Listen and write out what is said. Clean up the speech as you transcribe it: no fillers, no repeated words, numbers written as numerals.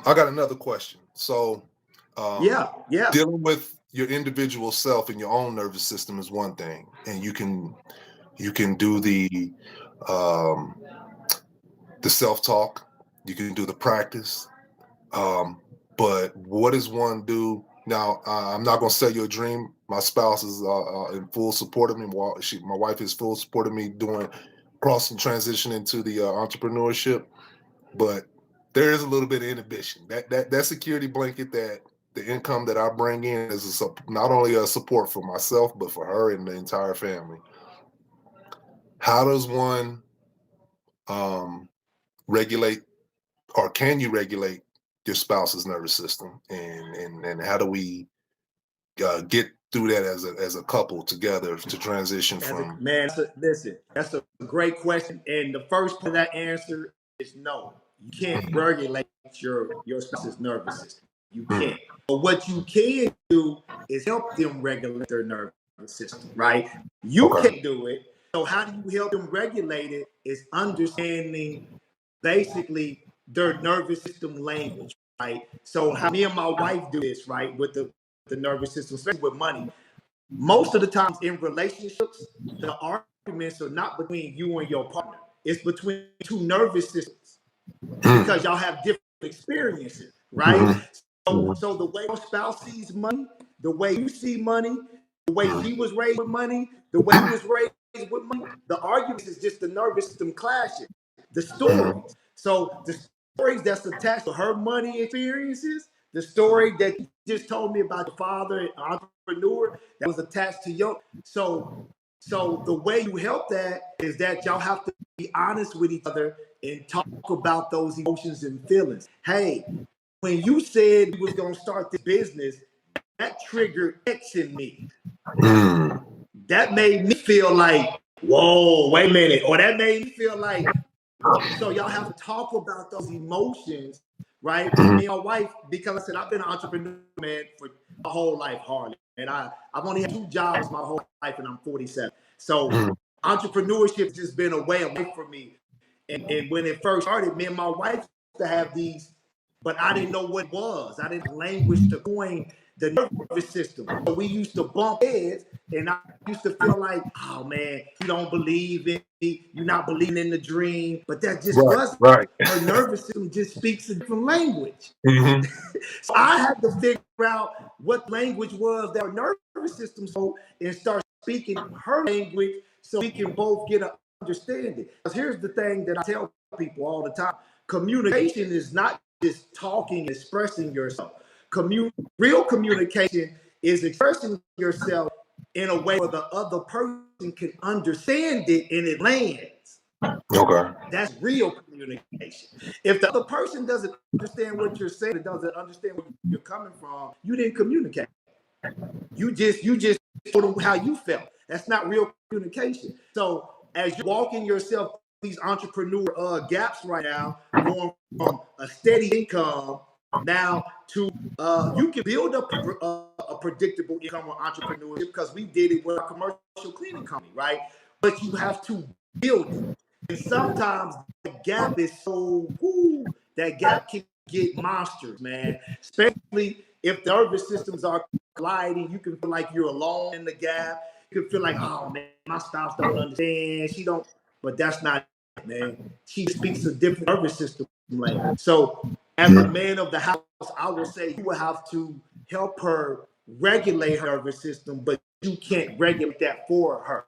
I got another question. So, um, Yeah, yeah. dealing with your individual self and your own nervous system is one thing, and you can do um, the self talk, you can do the practice. Um, but what does one do now? I'm not going to sell you a dream. My spouse is in full support of me. My wife is full support of me doing crossing transition into the entrepreneurship. But there is a little bit of inhibition. That security blanket, that the income that I bring in is not only a support for myself but for her and the entire family. How does one um, regulate, or can you regulate your spouse's nervous system, and how do we get through that as a couple together to transition from? Listen, that's a great question. And the first part of that answer is no. You can't regulate your spouse's nervous system. You Mm, can't. But what you can do is help them regulate their nervous system, right? You okay. can't do it. So how do you help them regulate it is understanding basically their nervous system language, right? So how me and my wife do this, right, with the nervous system, especially with money. Most of the times in relationships, the arguments are not between you and your partner. It's between two nervous systems Mm, because y'all have different experiences, right? mhm, mhm, So the way your spouse sees money, the way you see money, the way mhm, she was raised with money, the way he was raised with money, the arguments is just the nervous system clashing. The mhm. stories. So the stories that's attached to her money experiences, the story that you just told me about your father, entrepreneur, that was attached to your. So the way you help that is that y'all have to be honest with each other and talk about those emotions and feelings. Hey, when you said you was gonna start this business, that triggered X in me. Mm, That made me feel like, whoa, wait a minute. Or that made me feel like, so y'all have to talk about those emotions, right? And mhm, me and my wife, because I said I've been an entrepreneur, man, for my whole life, hardly. And I've only had two jobs my whole life, and I'm 47. So mhm. entrepreneurship has just been a way of life for me. And when it first started, me and my wife used to have these, but I didn't know what it was. I didn't have language to coin the nervous system. So we used to bump heads, and I used to feel like, oh man, you don't believe in me, you're not believing in the dream. But that just Right, wasn't. right. Her nervous system just speaks a different language. Hmm. So I had to figure out what language was that her nervous system spoke and start speaking her language so we can both get an understanding. Because here's the thing that I tell people all the time: communication is not just talking, expressing yourself. Real communication is expressing yourself in a way where the other person can understand it and it lands. Okay. That's real communication. If the other person doesn't understand what you're saying, it doesn't understand where you're coming from, you didn't communicate. You just told them how you felt. That's not real communication. So as you're walking yourself these entrepreneur gaps right now, going from a steady income now to you can build up a predictable income with entrepreneurship because we did it with a commercial cleaning company, right? But you have to build it. And sometimes that gap is so that gap can get monsters, man. Especially if the nervous systems are colliding, you can feel like you're alone in the gap. You can feel like, oh man, my spouse don't understand. She don't, but that's not it, man. She speaks a different nervous system language. So as the man of the house, I will say you will have to help her regulate her nervous system, but you can't regulate that for her.